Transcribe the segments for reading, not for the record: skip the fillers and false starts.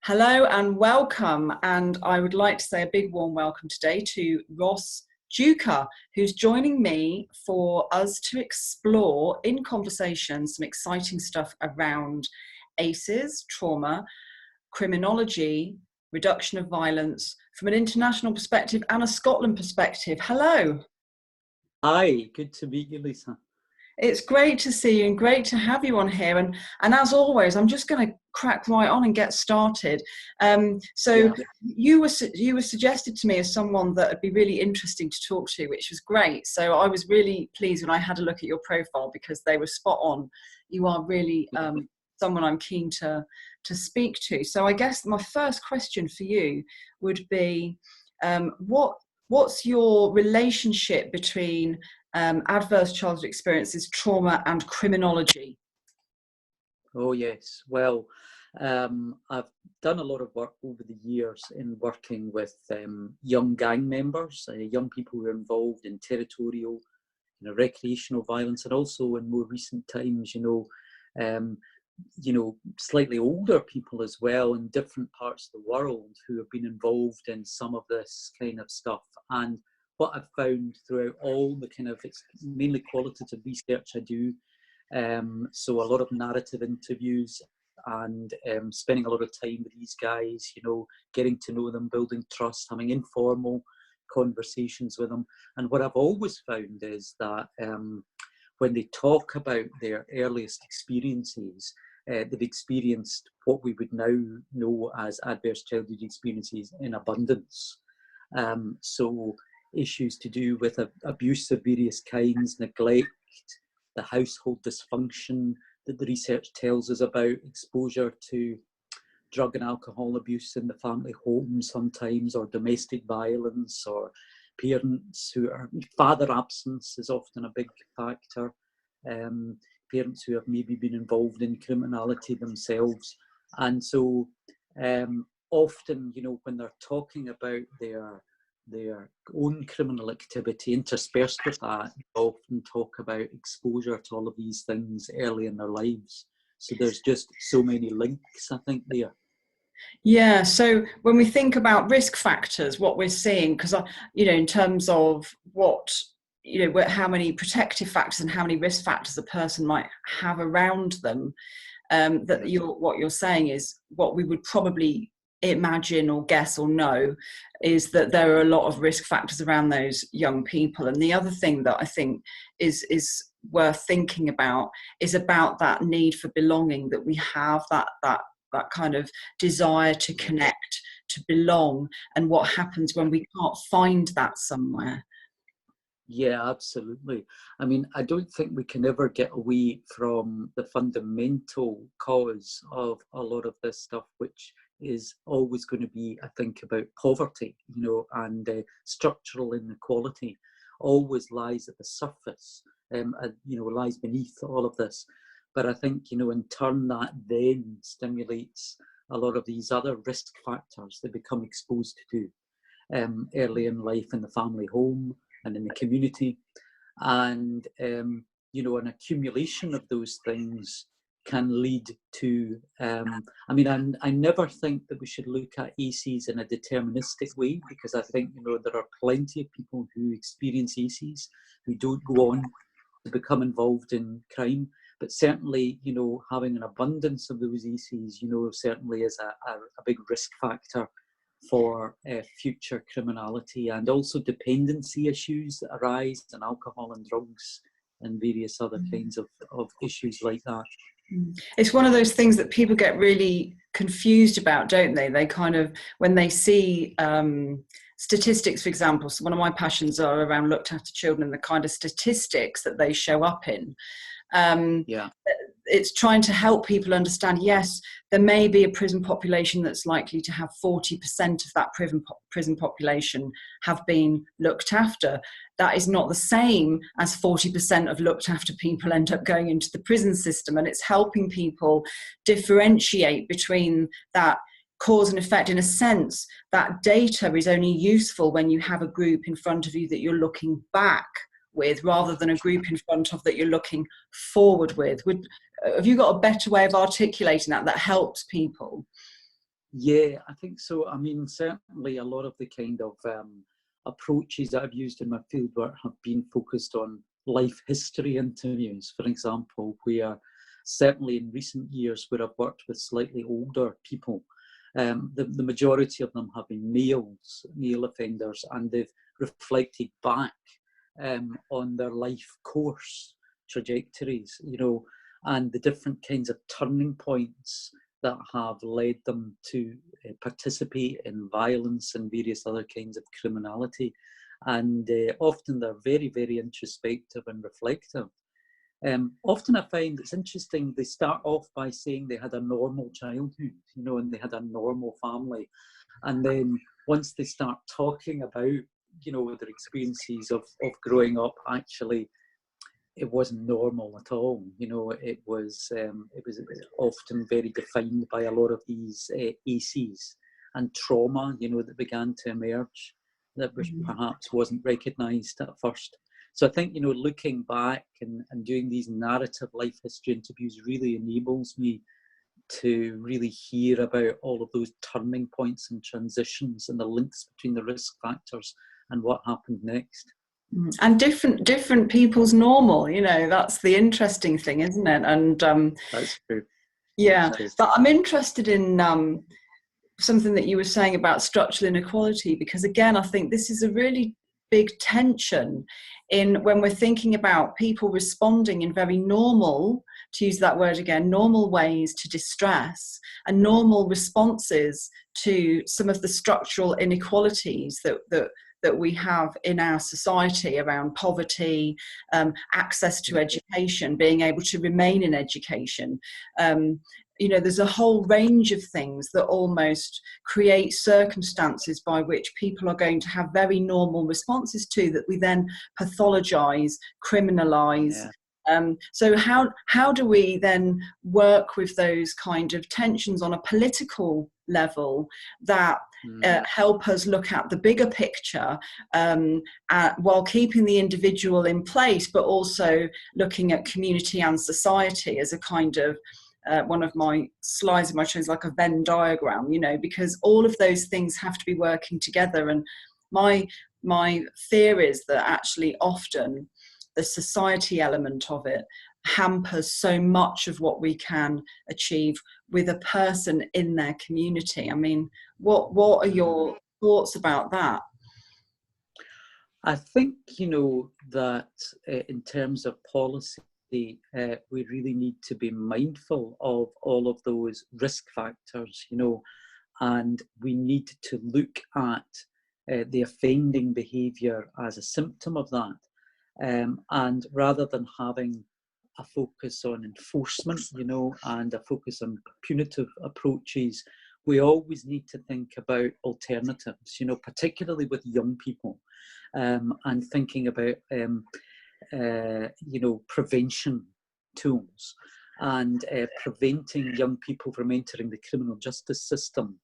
Hello and welcome, and I would like to say a big warm welcome today to Ross Deuchar, who's joining me for us to explore in conversation some exciting stuff around ACEs, trauma, criminology, reduction of violence from an international perspective and a Scotland perspective. Hello. Hi, good to meet you, Lisa. It's great to see you and great to have you on here. And as always, I'm just going to crack right on and get started. You were suggested to me as someone that would be really interesting to talk to, which was great. So I was really pleased when I had a look at your profile because they were spot on. You are really someone I'm keen to speak to. So I guess my first question for you would be, what's your relationship between adverse childhood experiences, trauma and criminology? Oh yes, well, I've done a lot of work over the years in working with young gang members, young people who are involved in territorial, recreational violence, and also in more recent times, slightly older people as well in different parts of the world who have been involved in some of this kind of stuff. And what I've found throughout all the it's mainly qualitative research I do, so a lot of narrative interviews and spending a lot of time with these guys, getting to know them, building trust, having informal conversations with them. And what I've always found is that when they talk about their earliest experiences, they've experienced what we would now know as adverse childhood experiences in abundance. So issues to do with abuse of various kinds, neglect, the household dysfunction that the research tells us about, exposure to drug and alcohol abuse in the family home sometimes, or domestic violence, or parents who are, father absence is often a big factor, parents who have maybe been involved in criminality themselves. And so often, when they're talking about their own criminal activity, interspersed with that, they often talk about exposure to all of these things early in their lives. So there's just so many links, I think, there. Yeah, so when we think about risk factors, what we're seeing, because, in terms of how many protective factors and how many risk factors a person might have around them, what you're saying is what we would probably imagine or guess or know is that there are a lot of risk factors around those young people. And the other thing that I think is worth thinking about is about that need for belonging, that we have that kind of desire to connect, to belong, and what happens when we can't find that somewhere. Yeah, absolutely. I mean, I don't think we can ever get away from the fundamental cause of a lot of this stuff, which is always going to be, I think, about poverty, and structural inequality always lies at the surface, lies beneath all of this. But I think, in turn, that then stimulates a lot of these other risk factors they become exposed to early in life in the family home and in the community. And, an accumulation of those things can lead to, I never think that we should look at ACEs in a deterministic way, because I think, there are plenty of people who experience ACEs who don't go on to become involved in crime. But certainly, having an abundance of those ACEs, certainly is a big risk factor for future criminality, and also dependency issues that arise in alcohol and drugs and various other kinds of issues like that. It's one of those things that people get really confused about, don't they? They kind of, when they see statistics, for example, so one of my passions are around looked after children and the kind of statistics that they show up in. It's trying to help people understand, yes, there may be a prison population that's likely to have 40% of that prison population have been looked after. That is not the same as 40% of looked after people end up going into the prison system. And it's helping people differentiate between that cause and effect. In a sense, that data is only useful when you have a group in front of you that you're looking back with, rather than a group in front of that you're looking forward with. Have you got a better way of articulating that helps people? Yeah, I think so. I mean, certainly a lot of the kind of approaches that I've used in my fieldwork have been focused on life history interviews, for example, where certainly in recent years where I've worked with slightly older people, the majority of them have been male offenders, and they've reflected back on their life course trajectories, and the different kinds of turning points that have led them to participate in violence and various other kinds of criminality. And often they're very, very introspective and reflective. Often I find it's interesting, they start off by saying they had a normal childhood, and they had a normal family. And then once they start talking about, their experiences of growing up, actually, it wasn't normal at all. It was often very defined by a lot of these ACEs and trauma, that began to emerge that perhaps wasn't recognised at first. So I think, looking back and doing these narrative life history interviews really enables me to really hear about all of those turning points and transitions and the links between the risk factors and what happened next. And different people's normal, that's the interesting thing, isn't it? And that's true. Yeah, but I'm interested in something that you were saying about structural inequality, because again, I think this is a really big tension in when we're thinking about people responding in very normal, to use that word again, normal ways to distress, and normal responses to some of the structural inequalities that we have in our society around poverty, access to education, being able to remain in education. There's a whole range of things that almost create circumstances by which people are going to have very normal responses to, that we then pathologize, criminalize. Yeah. So how do we then work with those kind of tensions on a political level that help us look at the bigger picture, while keeping the individual in place, but also looking at community and society as a kind of one of my slides in my show is like a Venn diagram, because all of those things have to be working together. And my fear is that actually often the society element of it hampers so much of what we can achieve with a person in their community. I mean, what are your thoughts about that? I think, that in terms of policy, we really need to be mindful of all of those risk factors, and we need to look at the offending behaviour as a symptom of that. And rather than having a focus on enforcement, and a focus on punitive approaches, we always need to think about alternatives, particularly with young people, and thinking about prevention tools, and preventing young people from entering the criminal justice system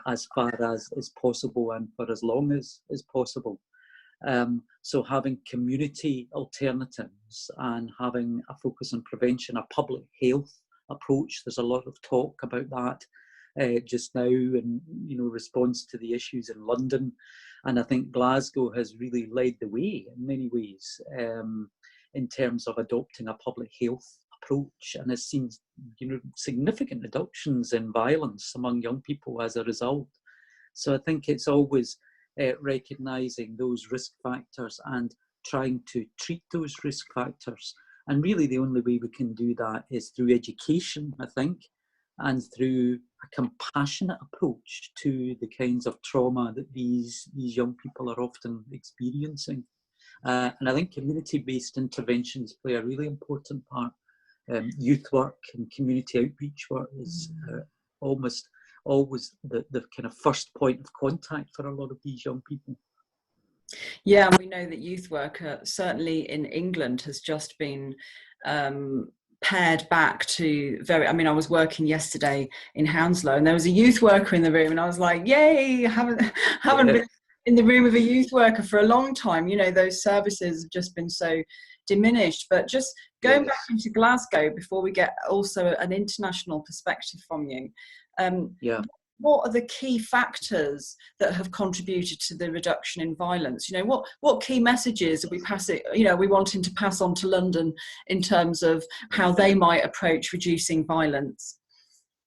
as far as is possible and for as long as is possible. So having community alternatives and having a focus on prevention, a public health approach, there's a lot of talk about that just now in response to the issues in London. And I think Glasgow has really led the way in many ways in terms of adopting a public health approach, and has seen significant reductions in violence among young people as a result. So I think it's always recognising those risk factors and trying to treat those risk factors. And really the only way we can do that is through education, I think, and through a compassionate approach to the kinds of trauma that these young people are often experiencing. And I think community-based interventions play a really important part. Youth work and community outreach work is almost always the kind of first point of contact for a lot of these young people. Yeah, we know that youth work, certainly in England, has just been pared back to I was working yesterday in Hounslow, and there was a youth worker in the room, and I was like, yay, I haven't been in the room with a youth worker for a long time. Those services have just been so diminished. But just going back into Glasgow before we get also an international perspective from you. what are the key factors that have contributed to the reduction in violence? You know, what key messages are we passing, you know, we wanting to pass on to London in terms of how they might approach reducing violence?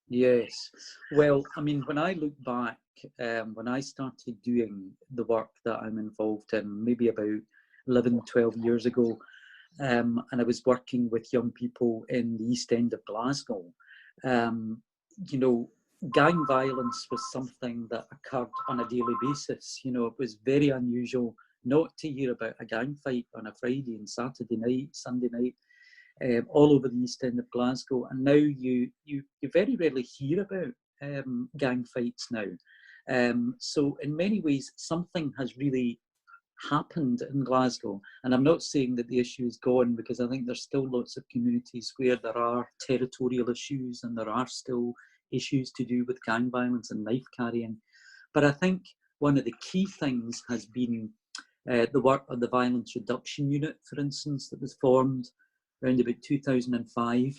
Yes. Well, I mean, when I look back, when I started doing the work that I'm involved in, maybe about 11, 12 years ago, and I was working with young people in the East End of Glasgow, you know, gang violence was something that occurred on a daily basis. You know, it was very unusual not to hear about a gang fight on a Friday and Saturday night, Sunday night, all over the East End of Glasgow. And now you very rarely hear about gang fights now. So in many ways, something has really happened in Glasgow. And I'm not saying that the issue is gone, because I think there's still lots of communities where there are territorial issues and there are still issues to do with gang violence and knife carrying. But I think one of the key things has been the work of the Violence Reduction Unit, for instance, that was formed around about 2005,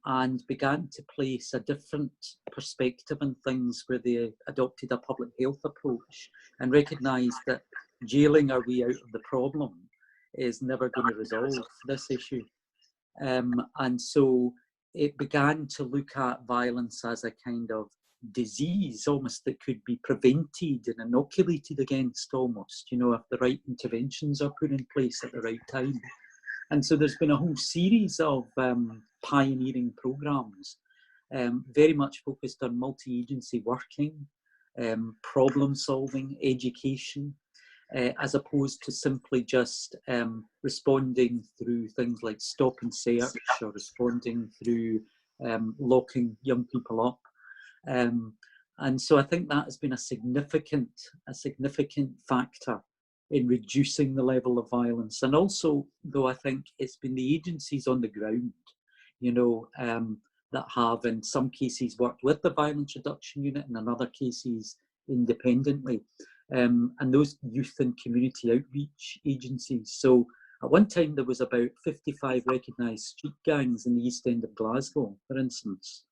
and began to place a different perspective on things, where they adopted a public health approach and recognised that jailing our way out of the problem is never going to resolve this issue. And so it began to look at violence as a kind of disease almost that could be prevented and inoculated against almost, you know, if the right interventions are put in place at the right time. And so there's been a whole series of pioneering programmes, very much focused on multi-agency working, problem solving, education, as opposed to simply just responding through things like stop and search, or responding through locking young people up. And so I think that has been a significant factor in reducing the level of violence. And also, though, I think it's been the agencies on the ground, you know, that have in some cases worked with the Violence Reduction Unit, and in other cases independently, and those youth and community outreach agencies. So at one time there was about 55 recognised street gangs in the East End of Glasgow, for instance.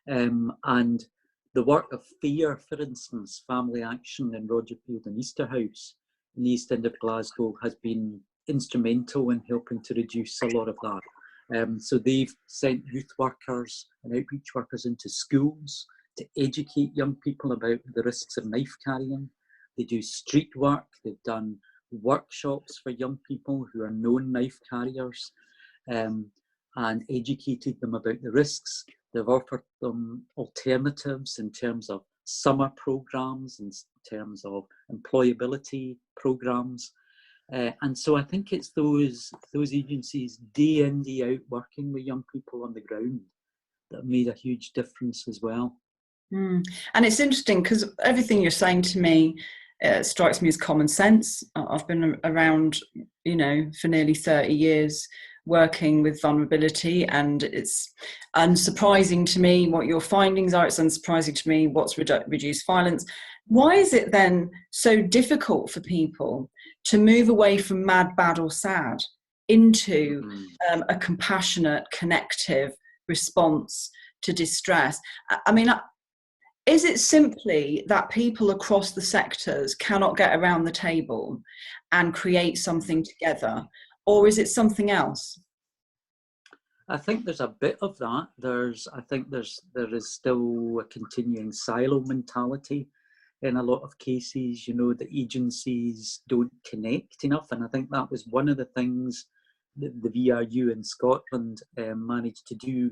And the work of FAIR, for instance, Family Action in Rogerfield and Easterhouse in the East End of Glasgow, has been instrumental in helping to reduce a lot of that. So they've sent youth workers and outreach workers into schools to educate young people about the risks of knife carrying. They do street work. They've done workshops for young people who are known knife carriers, and educated them about the risks. They've offered them alternatives in terms of summer programs, in terms of employability programs. And so I think it's those agencies day in, day out, working with young people on the ground, that have made a huge difference as well. And it's interesting, because everything you're saying to me strikes me as common sense. I've been around, you know, for nearly 30 years working with vulnerability, and it's unsurprising to me what your findings are. It's unsurprising to me what's reduced violence. Why is it then so difficult for people to move away from mad, bad or sad into a compassionate, connective response to distress? I mean, is it simply that people across the sectors cannot get around the table and create something together, or is it something else? I think there's a bit of that. There is still a continuing silo mentality in a lot of cases. You know, the agencies don't connect enough, and I think that was one of the things that the VRU in Scotland managed to do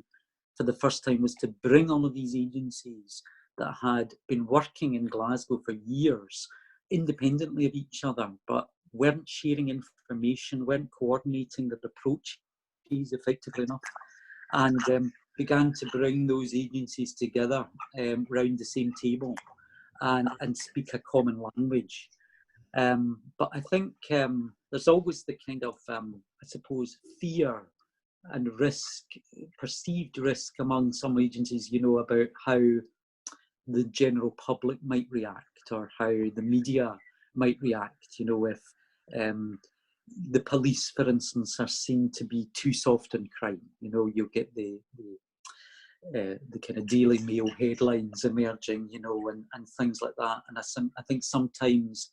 for the first time, was to bring all of these agencies that had been working in Glasgow for years, independently of each other, but weren't sharing information, weren't coordinating their approaches effectively enough, and began to bring those agencies together around the same table and speak a common language. But I think there's always the kind of, I suppose, fear and risk, perceived risk among some agencies, you know, about how the general public might react, or how the media might react, you know, if the police, for instance, are seen to be too soft in crime. You know, you'll get the the kind of Daily Mail headlines emerging, you know, and things like that. And I think sometimes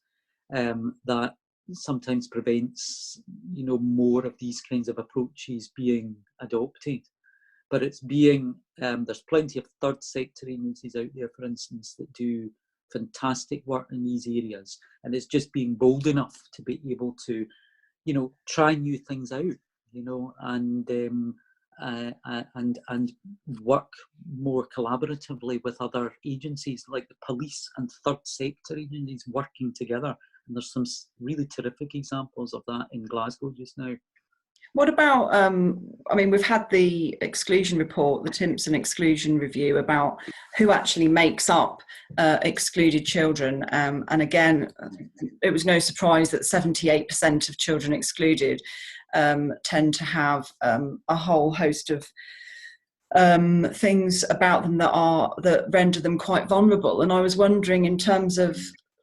that sometimes prevents, you know, more of these kinds of approaches being adopted. But it's being, there's plenty of third sector agencies out there, for instance, that do fantastic work in these areas. And it's just being bold enough to be able to, you know, try new things out, you know, and work more collaboratively with other agencies like the police and third sector agencies working together. And there's some really terrific examples of that in Glasgow just now. What about, I mean, we've had the exclusion report, the Timpson exclusion review about who actually makes up excluded children. And again, it was no surprise that 78% of children excluded tend to have a whole host of things about them that render them quite vulnerable. And I was wondering, in terms of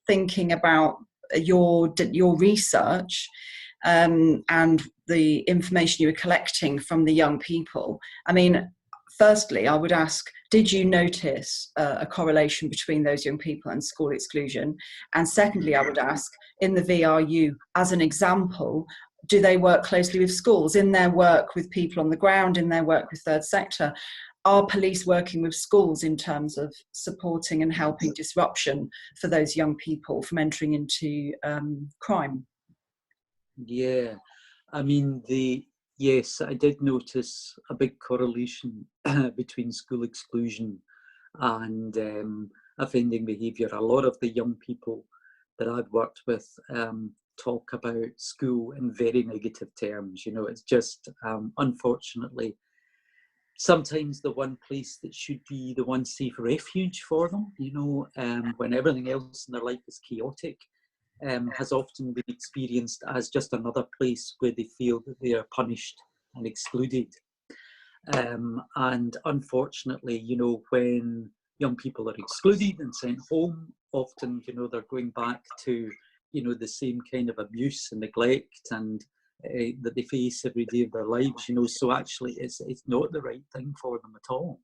thinking about your research, and the information you were collecting from the young people. I mean, firstly, I would ask, did you notice a correlation between those young people and school exclusion? And secondly, I would ask, in the VRU, as an example, do they work closely with schools in their work with people on the ground, in their work with third sector? Are police working with schools in terms of supporting and helping disruption for those young people from entering into crime? Yeah, I mean, yes, I did notice a big correlation between school exclusion and offending behaviour. A lot of the young people that I've worked with talk about school in very negative terms. You know, it's just, unfortunately, sometimes the one place that should be the one safe refuge for them, you know, when everything else in their life is chaotic. Has often been experienced as just another place where they feel that they are punished and excluded. And unfortunately, you know, when young people are excluded and sent home, often, you know, they're going back to, you know, the same kind of abuse and neglect and that they face every day of their lives, you know, so actually it's not the right thing for them at all.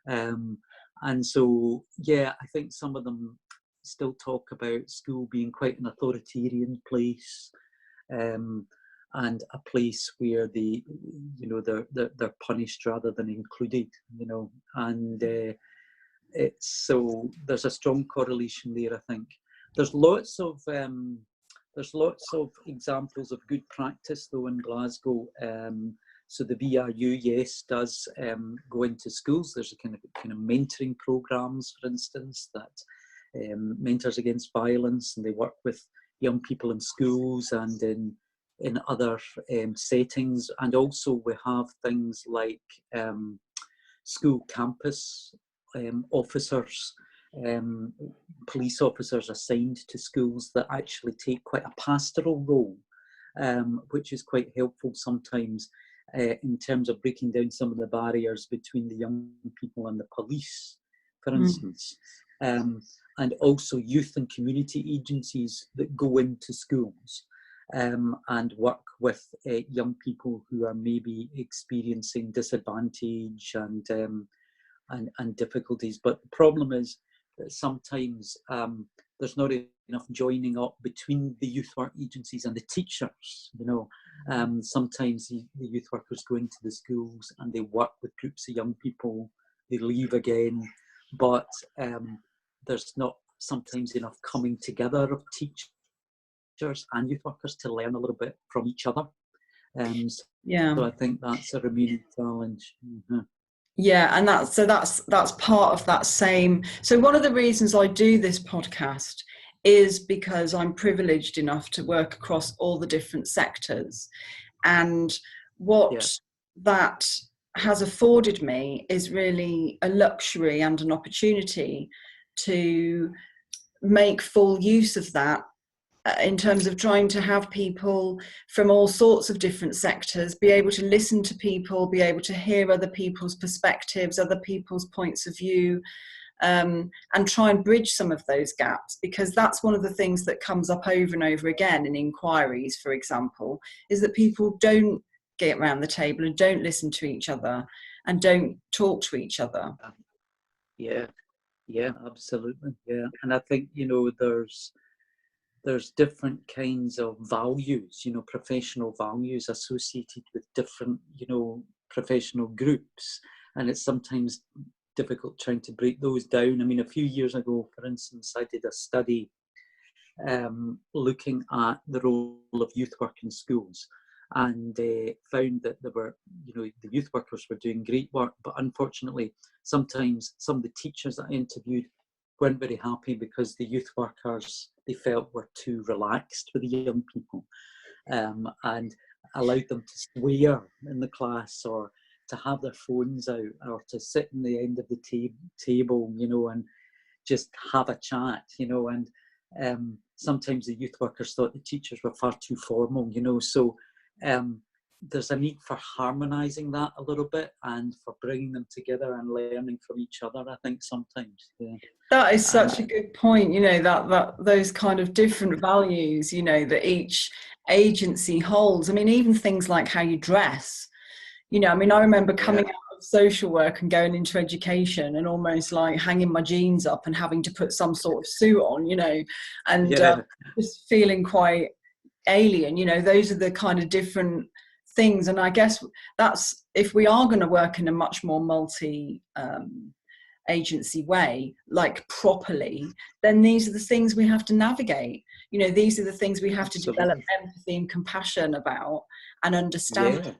And so, yeah, I think some of them still talk about school being quite an authoritarian place, and a place where they, you know, they're punished rather than included, you know, and it's so there's a strong correlation there. I think there's lots of examples of good practice though in Glasgow. So the VRU, yes, does go into schools. There's a kind of mentoring programs, for instance, that Mentors Against Violence, and they work with young people in schools and in other settings. And also we have things like school campus officers, police officers assigned to schools that actually take quite a pastoral role, which is quite helpful sometimes in terms of breaking down some of the barriers between the young people and the police, for instance. And also youth and community agencies that go into schools and work with young people who are maybe experiencing disadvantage and difficulties. But the problem is that sometimes there's not enough joining up between the youth work agencies and the teachers. You know, sometimes the youth workers go into the schools and they work with groups of young people, they leave again, but there's not sometimes enough coming together of teachers and youth workers to learn a little bit from each other. So I think that's a remaining challenge. Mm-hmm. Yeah, and that's part of that same. So one of the reasons I do this podcast is because I'm privileged enough to work across all the different sectors, and what that has afforded me is really a luxury and an opportunity to make full use of that in terms of trying to have people from all sorts of different sectors be able to listen to people, be able to hear other people's perspectives, other people's points of view, and try and bridge some of those gaps, because that's one of the things that comes up over and over again in inquiries, for example, is that people don't get around the table and don't listen to each other. and don't talk to each other. Yeah, yeah, absolutely. Yeah, and I think, you know, there's different kinds of values, you know, professional values associated with different, you know, professional groups, and it's sometimes difficult trying to break those down. I mean, a few years ago, for instance, I did a study looking at the role of youth work in schools, and found that there were, you know, the youth workers were doing great work, but unfortunately, sometimes some of the teachers that I interviewed weren't very happy because the youth workers, they felt, were too relaxed with the young people, and allowed them to swear in the class, or to have their phones out, or to sit in the end of the table, you know, and just have a chat, you know. And sometimes the youth workers thought the teachers were far too formal, you know. So there's a need for harmonizing that a little bit, and for bringing them together and learning from each other, I think, sometimes. Yeah. That is such a good point, you know, that those kind of different values, you know, that each agency holds. I mean, even things like how you dress, you know, I mean, I remember coming out of social work and going into education and almost like hanging my jeans up and having to put some sort of suit on, you know, and just feeling quite alien. You know, those are the kind of different things. And I guess that's, if we are going to work in a much more multi agency way, like properly, then these are the things we have to navigate. You know, these are the things we have to develop empathy and compassion about and understand.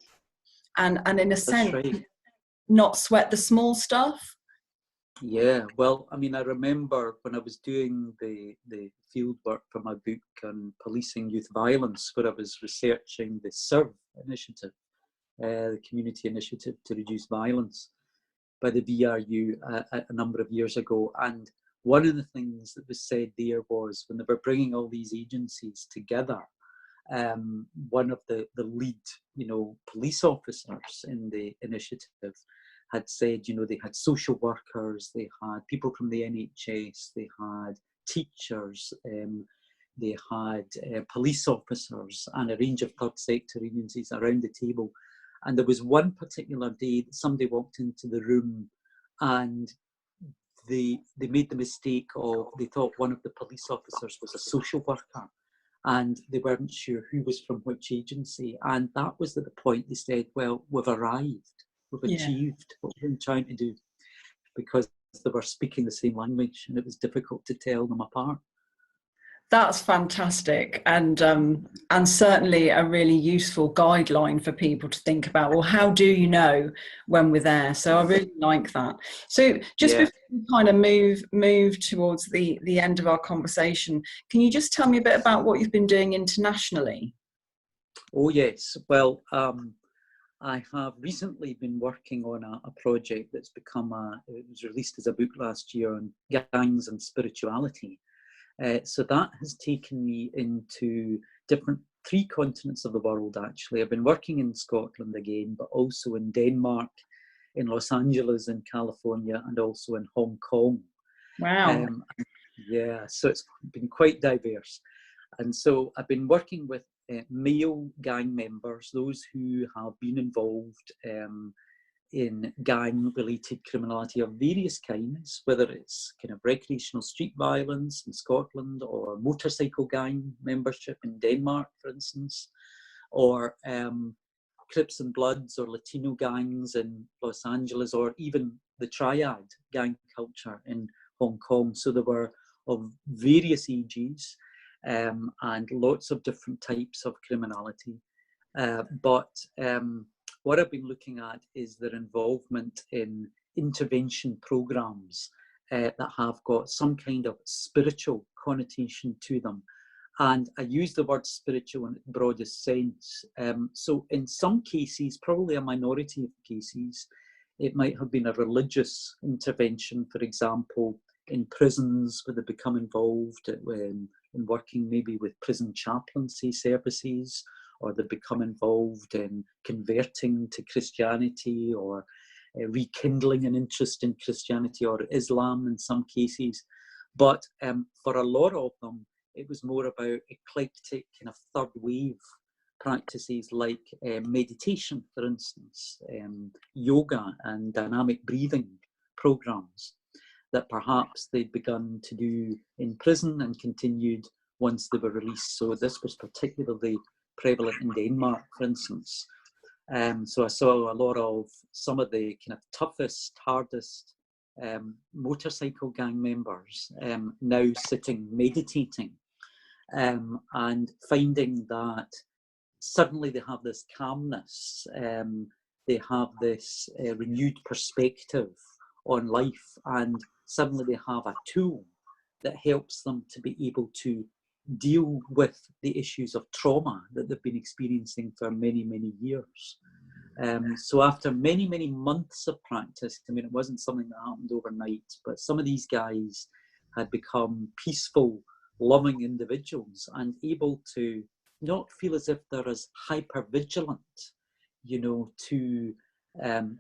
And in a sense, not sweat the small stuff. Yeah, well, I mean, I remember when I was doing the field work for my book on policing youth violence, where I was researching the SERV initiative, the Community Initiative to Reduce Violence, by the VRU a number of years ago. And one of the things that was said there was, when they were bringing all these agencies together, one of the lead, you know, police officers in the initiative had said, you know, they had social workers, they had people from the NHS, they had teachers, they had police officers, and a range of third sector agencies around the table. And there was one particular day that somebody walked into the room, and they made the mistake of, they thought one of the police officers was a social worker, and they weren't sure who was from which agency. And that was at the point they said, well, we've arrived, we've achieved what we've been trying to do, because they were speaking the same language, and it was difficult to tell them apart. That's fantastic, and certainly a really useful guideline for people to think about. Well, how do you know when we're there? So I really like that. So just before we kind of move towards the end of our conversation, can you just tell me a bit about what you've been doing internationally? Oh yes, well, I have recently been working on a project that's become it was released as a book last year, on gangs and spirituality. So that has taken me into three continents of the world, actually. I've been working in Scotland again, but also in Denmark, in Los Angeles, in California, and also in Hong Kong. Wow. Yeah, so it's been quite diverse. And so I've been working with male gang members, those who have been involved in gang-related criminality of various kinds, whether it's kind of recreational street violence in Scotland, or motorcycle gang membership in Denmark, for instance, or Crips and Bloods or Latino gangs in Los Angeles, or even the Triad gang culture in Hong Kong. So there were of various ages and lots of different types of criminality. But what I've been looking at is their involvement in intervention programs that have got some kind of spiritual connotation to them. And I use the word spiritual in its broadest sense. So in some cases, probably a minority of cases, it might have been a religious intervention, for example, in prisons, where they become involved in working maybe with prison chaplaincy services, or they become involved in converting to Christianity, or rekindling an interest in Christianity or Islam in some cases. But for a lot of them, it was more about eclectic kind of third wave practices like meditation, for instance, yoga and dynamic breathing programs that perhaps they'd begun to do in prison and continued once they were released. So this was particularly prevalent in Denmark, for instance. So I saw a lot of some of the kind of toughest, hardest motorcycle gang members now sitting meditating and finding that suddenly they have this calmness, they have this renewed perspective on life, and suddenly they have a tool that helps them to be able to deal with the issues of trauma that they've been experiencing for many, many years. So after many, many months of practice, I mean, it wasn't something that happened overnight, but some of these guys had become peaceful, loving individuals and able to not feel as if they're as hyper-vigilant, you know, to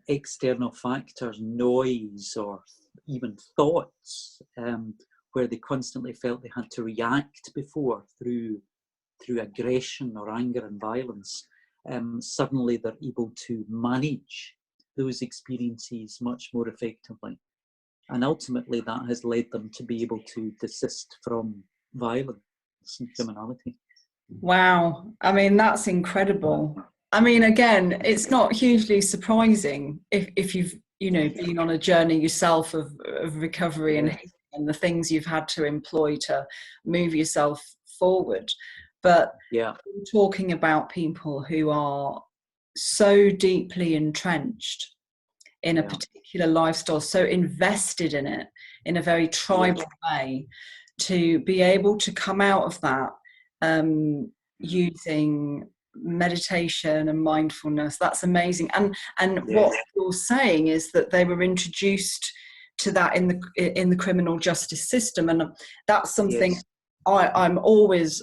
external factors, noise, or even thoughts, where they constantly felt they had to react before through aggression or anger and violence. Suddenly they're able to manage those experiences much more effectively. And ultimately that has led them to be able to desist from violence and criminality. Wow. I mean, that's incredible. I mean, again, it's not hugely surprising if you've, you know, been on a journey yourself of recovery and the things you've had to employ to move yourself forward. But talking about people who are so deeply entrenched in a particular lifestyle, so invested in it in a very tribal way, to be able to come out of that using meditation and mindfulness, that's amazing. And what you're saying is that they were introduced to that in the criminal justice system, and that's something I'm always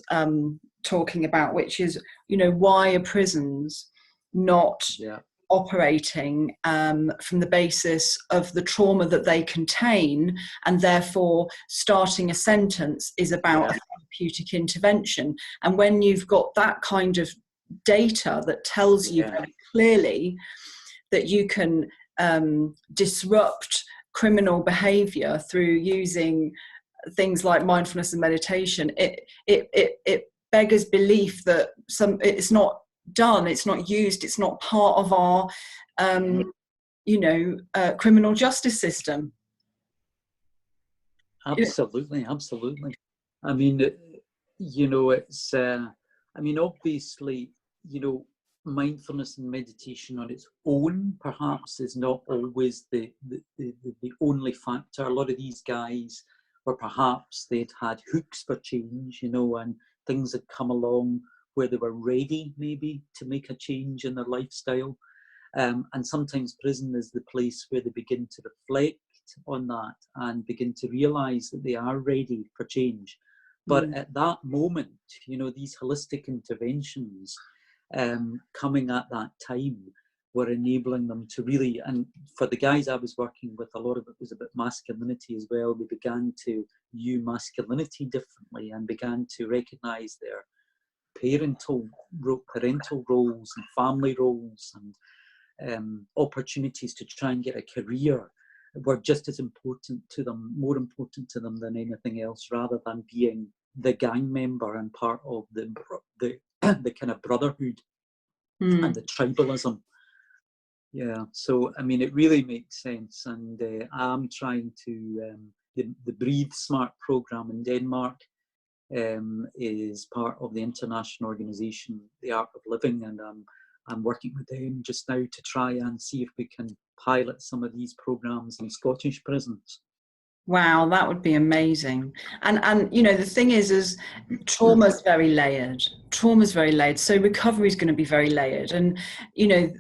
talking about, which is, you know, why are prisons not operating from the basis of the trauma that they contain, and therefore starting a sentence is about a therapeutic intervention. And when you've got that kind of data that tells you very clearly that you can disrupt criminal behavior through using things like mindfulness and meditation, it beggars belief that it's not done, it's not used, it's not part of our criminal justice system. Absolutely. I mean, you know, it's I mean, obviously, you know, mindfulness and meditation on its own perhaps is not always the only factor. A lot of these guys were perhaps they'd had hooks for change, you know, and things had come along where they were ready maybe to make a change in their lifestyle. And sometimes prison is the place where they begin to reflect on that and begin to realize that they are ready for change. But at that moment, you know, these holistic interventions coming at that time were enabling them to really, and for the guys I was working with, a lot of it was about masculinity as well. They began to view masculinity differently and began to recognize their parental roles and family roles and opportunities to try and get a career were just as important to them, more important to them than anything else, rather than being the gang member and part of the kind of brotherhood and the tribalism. Yeah, so I mean, it really makes sense, and I'm trying to the Breathe Smart program in Denmark is part of the international organisation, The Art of Living, and I'm working with them just now to try and see if we can pilot some of these programs in Scottish prisons. Wow, that would be amazing. And you know, the thing is trauma's very layered. So recovery is going to be very layered. And you know,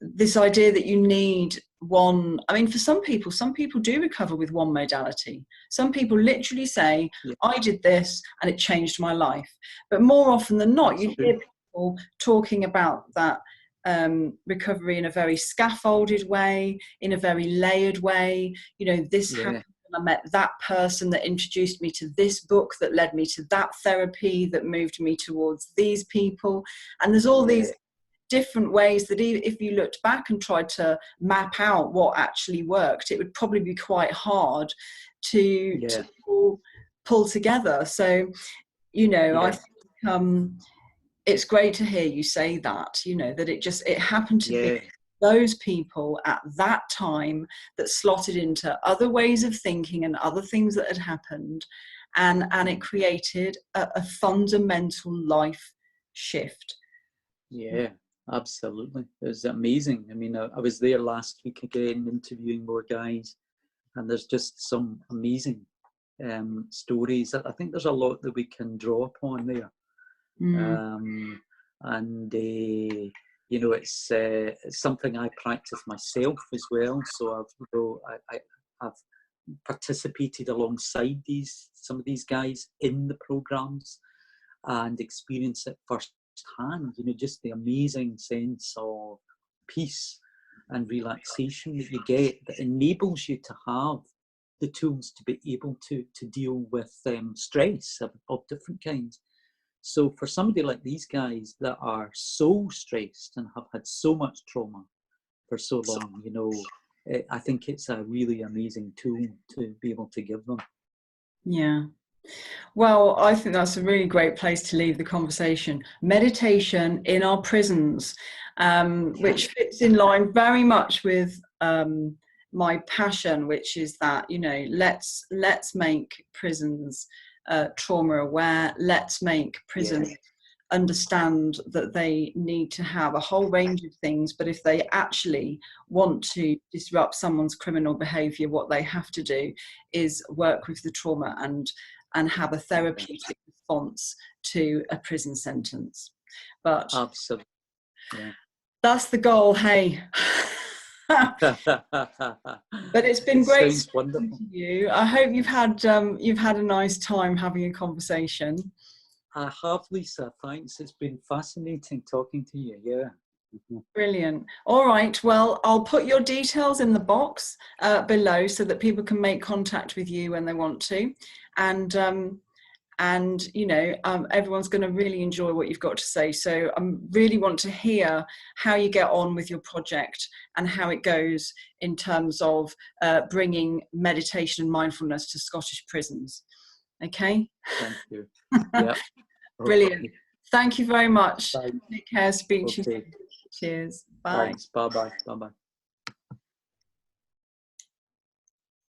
this idea that you need one, I mean, for some people do recover with one modality. Some people literally say, I did this and it changed my life. But more often than not, you hear people talking about that recovery in a very scaffolded way, in a very layered way. You know, this happened I met that person that introduced me to this book, that led me to that therapy, that moved me towards these people. And there's all these different ways that if you looked back and tried to map out what actually worked, it would probably be quite hard to pull together. So, you know, I think it's great to hear you say that, you know, that it happened to be those people at that time that slotted into other ways of thinking and other things that had happened, and it created a fundamental life shift. Yeah, absolutely. It was amazing. I mean, I was there last week again interviewing more guys, and there's just some amazing stories. I think there's a lot that we can draw upon there. And you know, it's something I practice myself as well. So I've participated alongside some of these guys in the programs and experienced it firsthand. You know, just the amazing sense of peace and relaxation that you get, that enables you to have the tools to be able to deal with stress of different kinds. So for somebody like these guys that are so stressed and have had so much trauma for so long, you know, I think it's a really amazing tool to be able to give them. Yeah. Well, I think that's a really great place to leave the conversation. Meditation in our prisons, which fits in line very much with my passion, which is that, you know, let's make prisons trauma aware. Let's make prisons understand that they need to have a whole range of things, but if they actually want to disrupt someone's criminal behavior, what they have to do is work with the trauma and have a therapeutic response to a prison sentence. But absolutely, that's the goal. Hey. But it's been great speaking to you. I hope you've had a nice time having a conversation. I have, Lisa. Thanks. It's been fascinating talking to you. Yeah. Brilliant. All right. Well, I'll put your details in the box below so that people can make contact with you when they want to. And you know, everyone's going to really enjoy what you've got to say. So I really want to hear how you get on with your project and how it goes in terms of bringing meditation and mindfulness to Scottish prisons. Okay? Thank you. Yeah. Brilliant. Okay. Thank you very much. Bye. Take care. Speak to you soon. Cheers. Bye. Thanks. Bye-bye. Bye-bye.